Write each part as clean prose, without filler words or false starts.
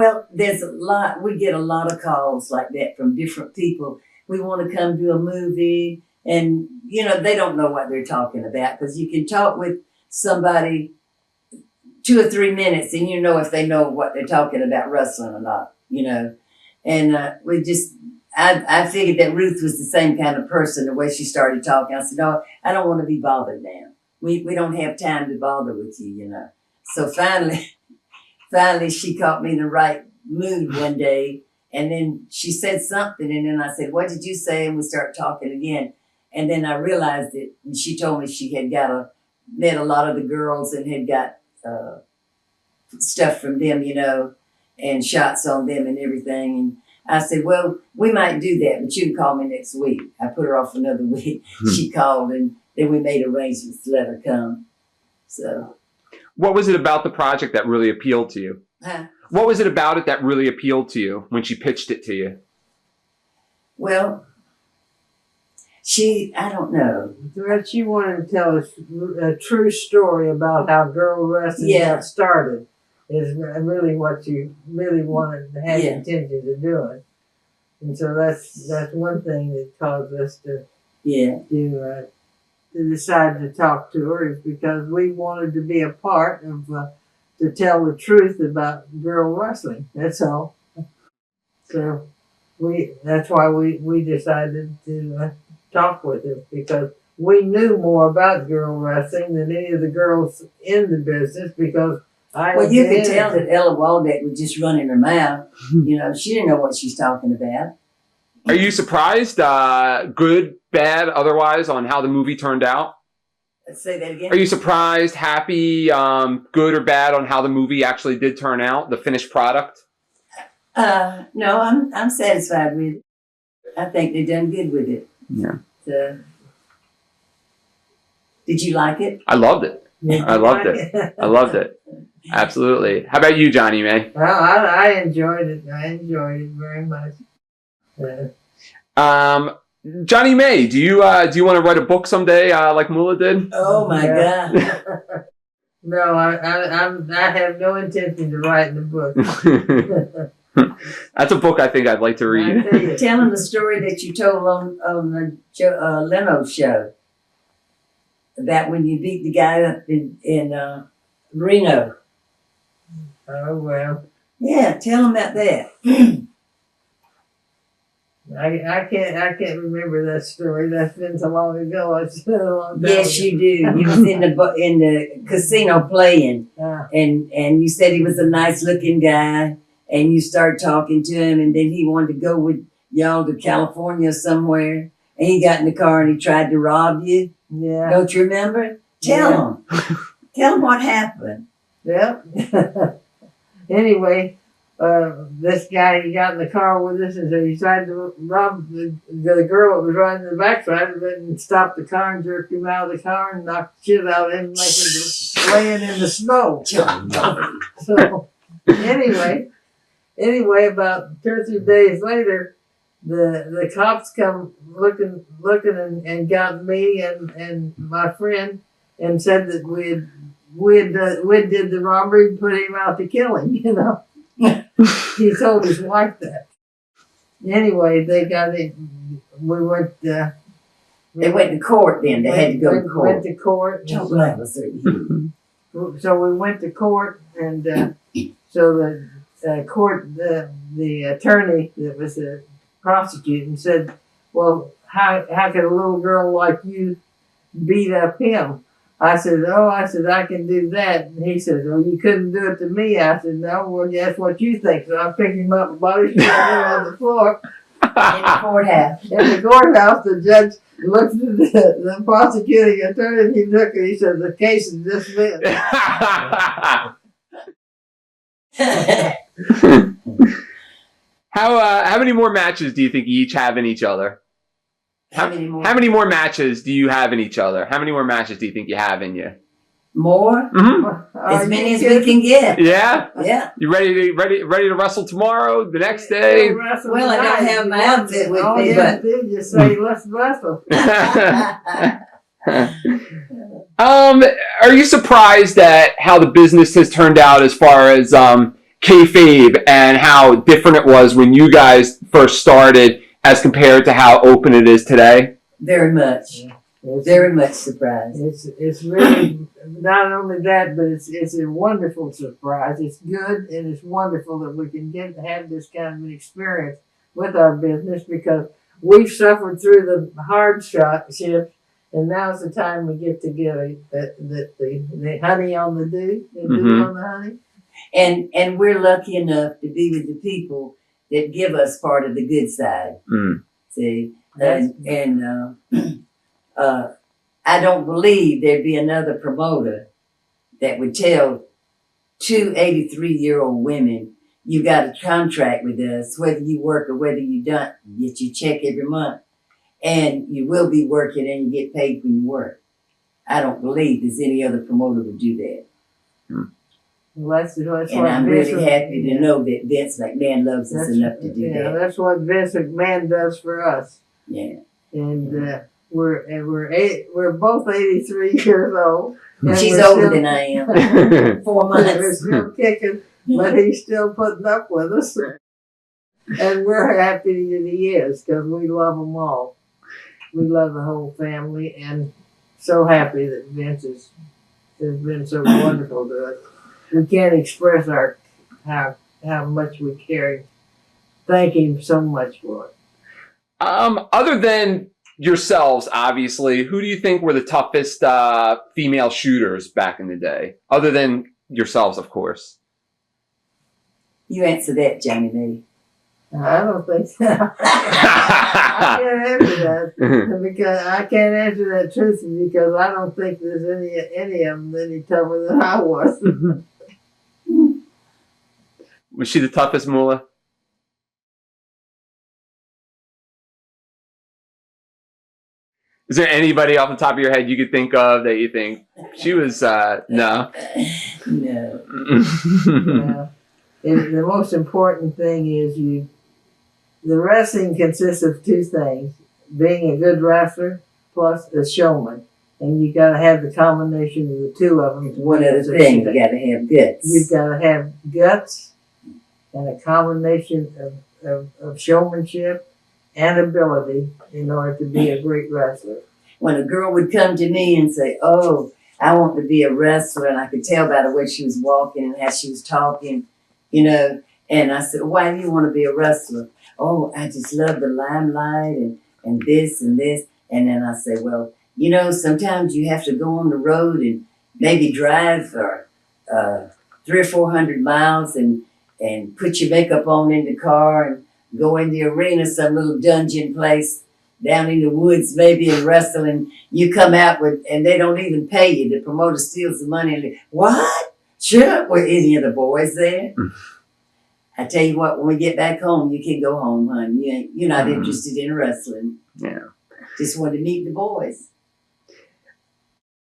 Well, there's a lot. We get a lot of calls like that from different people. We want to come do a movie, and they don't know what they're talking about, because you can talk with somebody 2 or 3 minutes, and if they know what they're talking about wrestling or not. And I figured that Ruth was the same kind of person. The way she started talking, I said, "No, I don't want to be bothered now. We don't have time to bother with you, So finally, she caught me in the right mood one day, and then she said something, and then I said, "What did you say?" And we started talking again, and then I realized it. And she told me she had met a lot of the girls and had got stuff from them, and shots on them and everything. And I said, "Well, we might do that, but you can call me next week." I put her off another week. She called, and then we made arrangements to let her come. So, what was it about the project that really appealed to you? Huh? What was it about it that really appealed to you when she pitched it to you? Well, I don't know. She wanted to tell us a true story about how girl wrestling got started. Is really what you really wanted to have intention of doing. And so that's one thing that caused us to decide to talk to her, is because we wanted to be a part of to tell the truth about girl wrestling. That's all. So that's why we decided to talk with her, because we knew more about girl wrestling than any of the girls in the business, because you could tell that Ella Waldeck was just running her mouth. She didn't know what she's talking about. Are you surprised, good, bad, otherwise, on how the movie turned out? Let's say that again. Are you surprised, happy, good or bad on how the movie actually did turn out, the finished product? No, I'm satisfied with it. I think they done good with it. Yeah. So, did you like it? I loved it. I loved it. I loved it. Absolutely. How about you, Johnny Mae? Well, I enjoyed it. I enjoyed it very much. Johnny Mae, do you want to write a book someday, like Moolah did? Oh my God! No, I have no intention to write the book. That's a book I think I'd like to read. Tell him the story that you told on the Leno show about when you beat the guy up in Reno. Oh, well. Yeah, tell him about that. I can't remember that story. That's been so long ago. It's been a long time Yes, ago. you do. You was in the casino playing, and you said he was a nice looking guy, and you started talking to him, and then he wanted to go with y'all to California somewhere, and he got in the car and he tried to rob you. Yeah. Don't you remember? Tell him. Tell him what happened. Yep. Anyway, this guy, he got in the car with us, and so he tried to rob the girl that was riding the backside of it, and stopped the car and jerked him out of the car and knocked the shit out of him like he was laying in the snow. So anyway, about 2 or 3 days later, the cops come looking and got me and my friend, and said that we did the robbery and put him out to kill him, He told his wife that. Anyway, they got it. We went. They went to court then. They had to go to court. Went to court. So we went to court, and so the court, the attorney that was prosecuting said, "Well, how could a little girl like you beat up him?" I said, I can do that. And he said, "Oh, you couldn't do it to me." I said, "No, well, that's what you think." So I picked him up and body slammed him on the floor. In the courthouse. In the courthouse, the judge looked at the prosecuting attorney, and he looked and he said, "The case is dismissed." How many more matches do you think you each have in each other? How many more matches do you have in each other? How many more matches do you think you have in you? More? Mm-hmm. As many as we can get. Yeah? Yeah. You ready to wrestle tomorrow, the next day? Well, I don't have my outfit with all me, you but do is just say, "Let's wrestle." Are you surprised at how the business has turned out as far as kayfabe and how different it was when you guys first started as compared to how open it is today? Very much. Yeah. Very much surprised. It's really not only that, but it's a wonderful surprise. It's good and it's wonderful that we can have this kind of an experience with our business, because we've suffered through the hardships, and now's the time we get to get the honey on the dew, the dew on the honey. And we're lucky enough to be with the people that give us part of the good side. See, I don't believe there'd be another promoter that would tell two 83-year-old women, you got a contract with us, whether you work or whether you don't, you get your check every month, and you will be working and you get paid when you work. I don't believe there's any other promoter would do that. Well, that's And I'm really happy to know that Vince McMahon loves us enough to do that. That's what Vince McMahon does for us. Yeah. And we're both 83 years old. She's older than I am. 4 months. We're still kicking, but he's still putting up with us. And we're happy that he is, because we love them all. We love the whole family, and so happy that Vince has been so wonderful to us. We can't express how much we care. Thank him so much for it. Other than yourselves, obviously, who do you think were the toughest female shooters back in the day? Other than yourselves, of course. You answer that, Johnny Lee. I don't think so. I can't answer that, because I can't answer that truthfully, because I don't think there's any of them any tougher than I was. Was she the toughest, Moolah? Is there anybody off the top of your head you could think of that you think she was, no? No. Yeah. The most important thing is the wrestling consists of two things: being a good wrestler plus a showman. And you got to have the combination of the two of them. One other thing, you got to have guts. You've got to have guts and a combination of showmanship and ability in order to be a great wrestler. When a girl would come to me and say, "Oh, I want to be a wrestler," and I could tell by the way she was walking and how she was talking, and I said, "Why do you want to be a wrestler?" "Oh, I just love the limelight and this and this." And then I say, "Well, sometimes you have to go on the road and maybe drive for 300 or 400 miles and put your makeup on in the car and go in the arena, some little dungeon place down in the woods maybe, and wrestle, and you come out and they don't even pay you. The promoter steals the money and what? Sure, were any of the boys there?" I tell you what, when we get back home, you can go home, honey. You're not interested in wrestling. Yeah. Just want to meet the boys.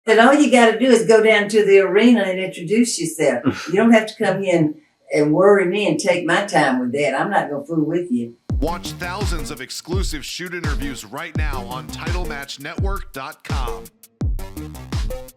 Then all you got to do is go down to the arena and introduce yourself. You don't have to come here and worry me and take my time with that. I'm not going to fool with you. Watch thousands of exclusive shoot interviews right now on TitleMatchNetwork.com.